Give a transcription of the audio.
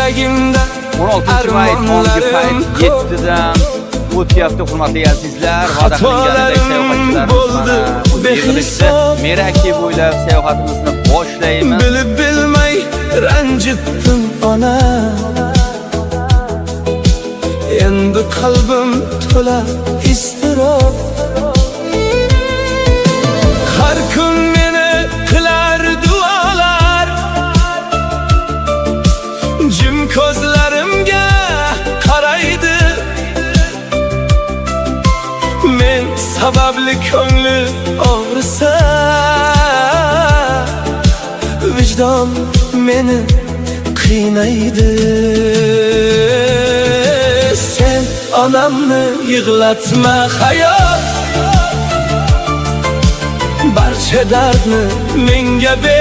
yuragimda 16 may tongi payt 7dan o'tyapti hurmatli azizlar. Va'da qilinganidek sayohatchilarimiz behisob Merakli bo'ylab sayohatimizni boshlaymiz. Bilib bilmay ranjitdim ona, endi qalbim to'la iztirob. Har kun meni qilar duolar, jim ko'zlarimga qaraydi. Men sababli ko'ngli og'risa, vijdon meni qiynaydi. Sen onamni yig'latma hayot, barcha dardni menga ber.